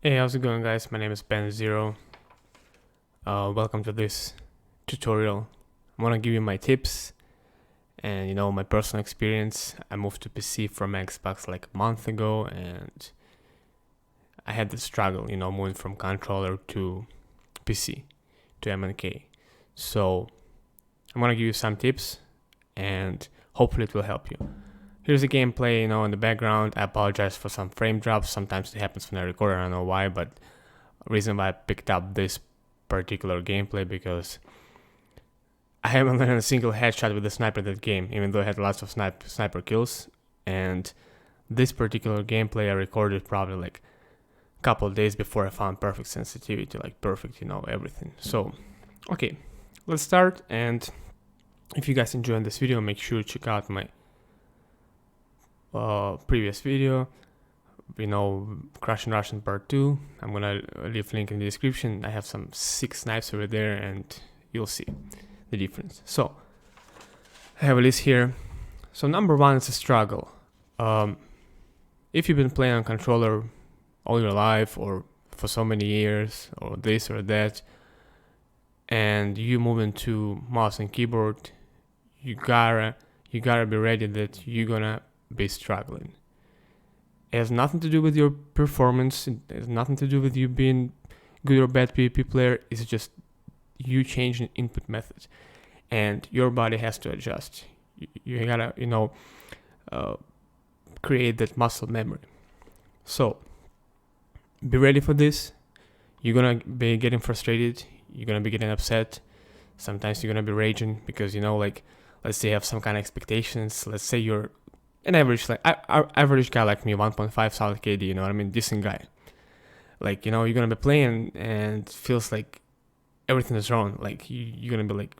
Hey, how's it going, guys? My name is Ben Zero. Welcome to this tutorial. I want to give you my tips and my personal experience. I moved to PC from Xbox like a month ago, and I had the struggle, moving from controller to PC to MNK. So I'm gonna give you some tips, and hopefully it will help you. Here's the gameplay, in the background. I apologize for some frame drops. Sometimes it happens when I record. I don't know why, but reason why I picked up this particular gameplay because I haven't landed a single headshot with the sniper in that game, even though I had lots of sniper kills. And this particular gameplay I recorded probably like a couple of days before I found perfect sensitivity, like perfect, everything. So, okay, let's start. And if you guys enjoyed this video, make sure to check out my previous video, Crushing Russian Part 2. I'm gonna leave a link in the description. I have some 6 snipes over there, and you'll see the difference. So I have a list here. So number 1 is a struggle. If you've been playing on controller all your life or for so many years or this or that, and you move into mouse and keyboard, you gotta be ready that you're gonna be struggling. It has nothing to do with your performance. It has nothing to do with you being good or bad PvP player. It's just you changing input methods, and your body has to adjust. You gotta, create that muscle memory. So be ready for this. You're gonna be getting frustrated. You're gonna be getting upset. Sometimes you're gonna be raging because let's say you have some kind of expectations. Let's say you're an average average guy like me, 1.5 solid KD, decent guy. You're gonna be playing and it feels like everything is wrong. Like you're gonna be like,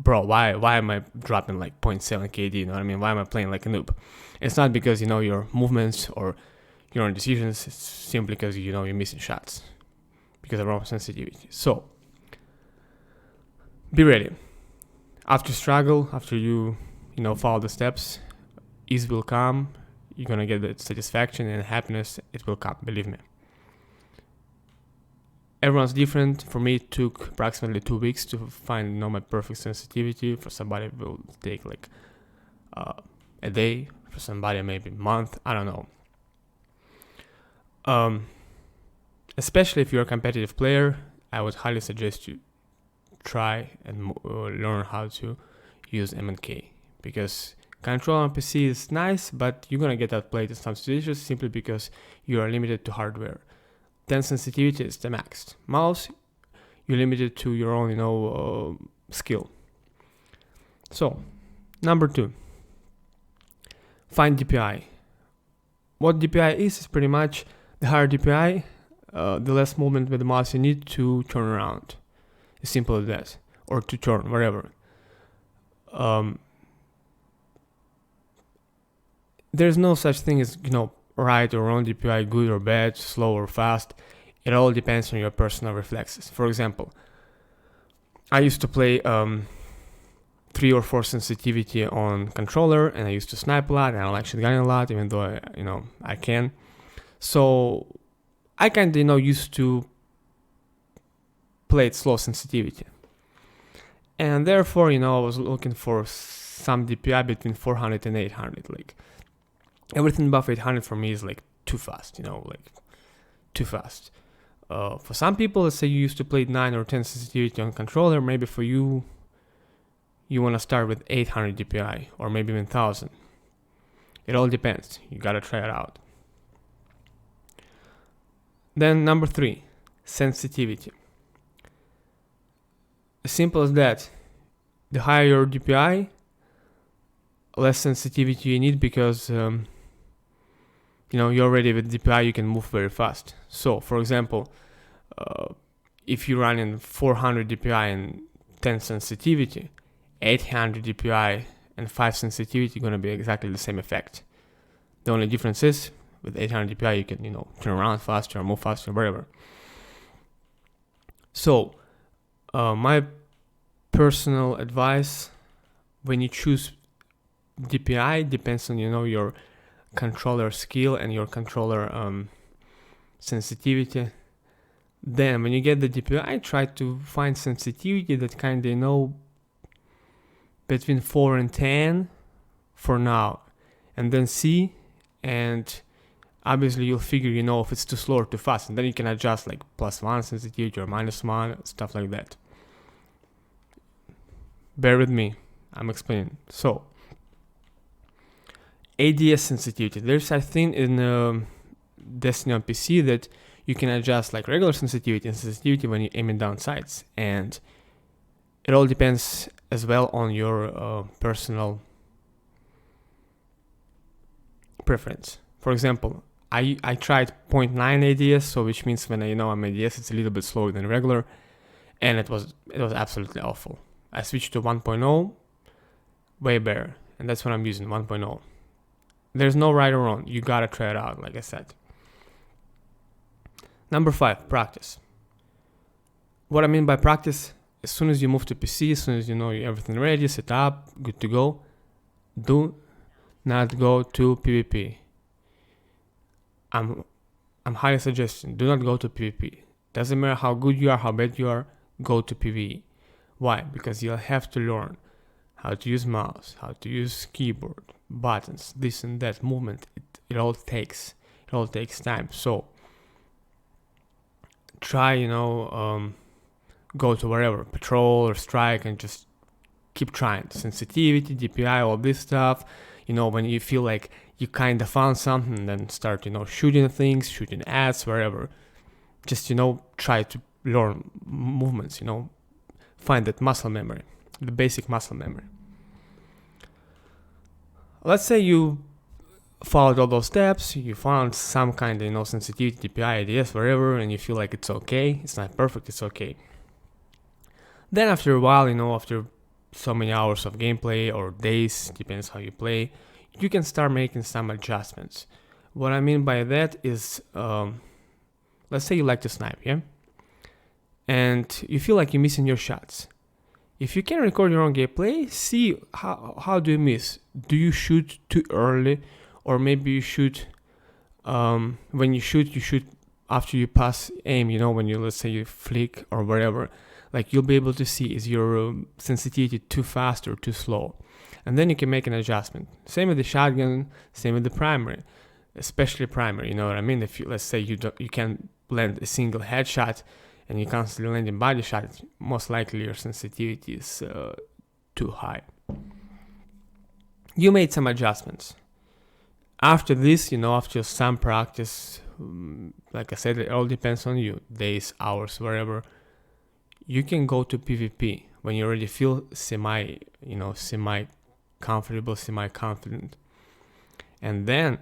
bro, why am I dropping like 0.7 KD? Why am I playing like a noob? It's not because your movements or your own decisions. It's simply because you're missing shots because of wrong sensitivity. So be ready. After struggle, after you follow the steps, ease will come. You're gonna get the satisfaction and happiness. It will come, believe me. Everyone's different. For me, it took approximately 2 weeks to find my perfect sensitivity. For somebody, it will take like a day. For somebody, maybe a month. I don't know. Especially if you're a competitive player, I would highly suggest you try and learn how to use MNK, because control on PC is nice, but you're gonna get outplayed in some situations simply because you are limited to hardware. 10 sensitivity is the max. Mouse, you're limited to your own, skill. So, number 2, find DPI. What DPI is pretty much the higher DPI, the less movement with the mouse you need to turn around. As simple as that, or to turn wherever. There's no such thing as right or wrong DPI, good or bad, slow or fast. It all depends on your personal reflexes. For example, I used to play 3 or 4 sensitivity on controller, and I used to snipe a lot, and I like shotgunning a lot, even though I can. So I kind of used to play at slow sensitivity, and therefore I was looking for some DPI between 400 and 800. Like everything above 800 for me is like too fast, too fast. For some people, let's say you used to play 9 or 10 sensitivity on controller, maybe for you want to start with 800 DPI or maybe even 1000. It all depends. You gotta try it out. Then number 3, sensitivity. As simple as that. The higher your DPI, less sensitivity you need, because you're already with DPI, you can move very fast. So for example, if you're running 400 DPI and 10 sensitivity, 800 DPI and 5 sensitivity are going to be exactly the same effect. The only difference is with 800 DPI you can turn around faster or move faster, wherever. So my personal advice, when you choose DPI, depends on your controller skill and your controller sensitivity. Then when you get the DPI, try to find sensitivity that kind of, between 4 and 10 for now, and then see, and obviously you'll figure, if it's too slow or too fast, and then you can adjust like +1 sensitivity or -1, stuff like that. Bear with me, I'm explaining. So, ADS sensitivity. There's a thing in Destiny on PC that you can adjust like regular sensitivity and sensitivity when you're aiming down sights, and it all depends as well on your personal preference. For example, I tried 0.9 ADS, so which means when I'm ADS, it's a little bit slower than regular, and it was absolutely awful. I switched to 1.0, way better, and that's what I'm using, 1.0. There's no right or wrong. You gotta try it out, like I said. Number 5, practice. What I mean by practice, as soon as you move to PC, as soon as everything ready, set up, good to go, do not go to PvP. I'm highly suggesting, do not go to PvP. Doesn't matter how good you are, how bad you are, go to PvE. Why? Because you'll have to learn how to use mouse, how to use keyboard, buttons, this and that, movement. It all takes time. So try, go to wherever, patrol or strike, and just keep trying. Sensitivity, DPI, all this stuff. When you feel like you kind of found something, then start, shooting things, shooting ads, wherever. Just, try to learn movements, find that muscle memory, the basic muscle memory. Let's say you followed all those steps, you found some kind of, sensitivity, DPI, ADS, wherever, and you feel like it's okay. It's not perfect, it's okay. Then after a while, after so many hours of gameplay or days, depends how you play, you can start making some adjustments. What I mean by that is, let's say you like to snipe, yeah? And you feel like you're missing your shots. If you can record your own gameplay, see how do you miss. Do you shoot too early? Or maybe you shoot, when you shoot after you pass aim, when let's say you flick or whatever. Like you'll be able to see, is your sensitivity too fast or too slow? And then you can make an adjustment. Same with the shotgun, same with the primary, especially primary, you know what I mean? If let's say you can land a single headshot and you constantly landing body shots, most likely your sensitivity is too high. You made some adjustments. After this, after some practice, like I said, it all depends on you, days, hours, wherever. You can go to PvP when you already feel semi-comfortable, semi-confident. And then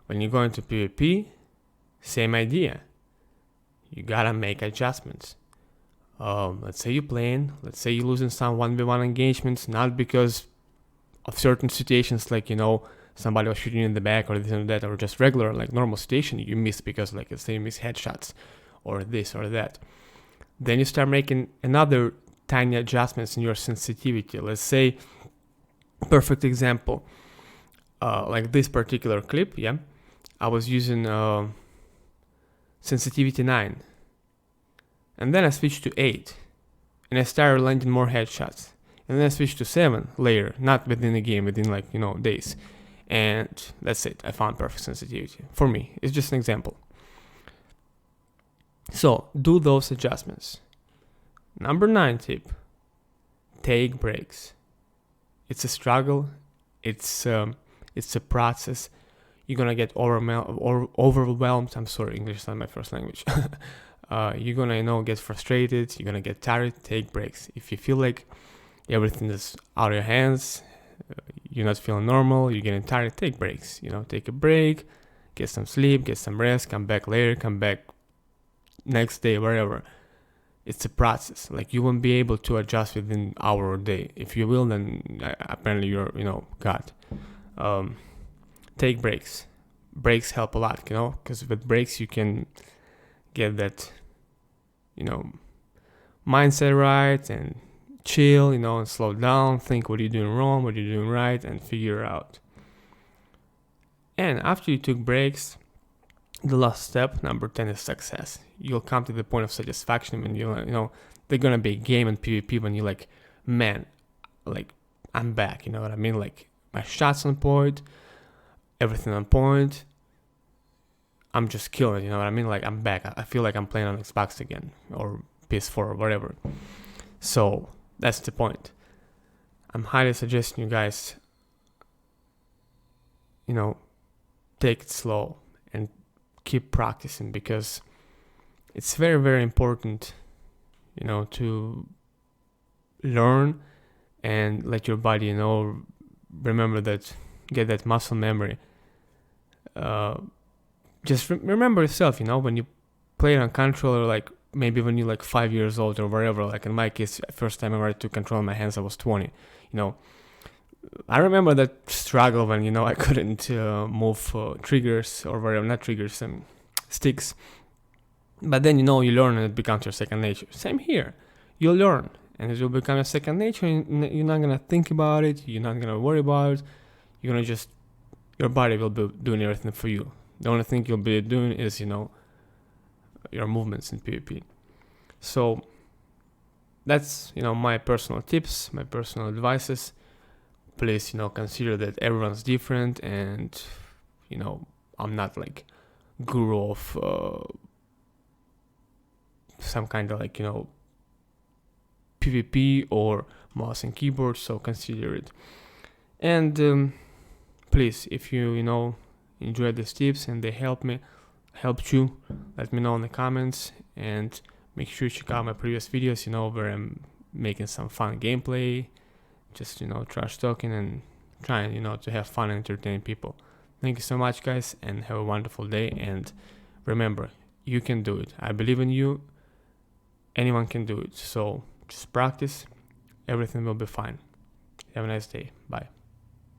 when you go into PvP, same idea. You gotta make adjustments. Let's say you're playing, let's say you're losing some 1v1 engagements, not because of certain situations like, somebody was shooting in the back or this and that, or just regular, like normal situation, you miss because, like, let's say you miss headshots or this or that. Then you start making another tiny adjustments in your sensitivity. Let's say, perfect example, like this particular clip, yeah, I was using sensitivity 9, and then I switched to 8, and I started landing more headshots, and then I switched to 7 later, not within the game, within days, and that's it. I found perfect sensitivity. For me, it's just an example. So do those adjustments. Number 9 tip: take breaks. It's a struggle. It's a process. You're gonna get overwhelmed. I'm sorry, English is not my first language. You're gonna get frustrated. You're gonna get tired. Take breaks. If you feel like everything is out of your hands, you're not feeling normal, you're getting tired, take breaks. Take a break, get some sleep, get some rest, come back later, come back next day, wherever. It's a process. Like, you won't be able to adjust within an hour or day. If you will, then apparently you're God. Take breaks. Breaks help a lot, because with breaks you can get that mindset right and chill, and slow down, think what you're doing wrong, what you're doing right, and figure out. And after you took breaks, the last step, number 10, is success. You'll come to the point of satisfaction when they're gonna be a game in PvP when you're like, man, like I'm back. You know what I mean? Like my shots on point, everything on point. I'm just killing. You know what I mean? Like I'm back. I feel like I'm playing on Xbox again or PS4 or whatever. So that's the point. I'm highly suggesting you guys, take it slow and keep practicing, because it's very, very important, to learn and let your body, remember that, get that muscle memory. Just remember yourself, when you play it on controller, like maybe when you're like 5 years old or whatever. Like in my case, first time I ever took control in my hands, I was 20. I remember that struggle when I couldn't move triggers or whatever, not triggers, sticks. But then you learn and it becomes your second nature. Same here, you'll learn and it will become your second nature. And you're not gonna think about it. You're not gonna worry about it. You're gonna just, your body will be doing everything for you. The only thing you'll be doing is your movements in PvP. So that's my personal tips, my personal advices. Please consider that everyone's different, and I'm not like guru of some kind of like PvP or mouse and keyboard, so consider it. And please, if you enjoyed these tips and they helped you, let me know in the comments, and make sure you check out my previous videos, where I'm making some fun gameplay, just trash talking and trying to have fun and entertain people. Thank you so much, guys, and have a wonderful day. And remember, you can do it. I believe in you. Anyone can do it. So just practice. Everything will be fine. Have a nice day. Bye.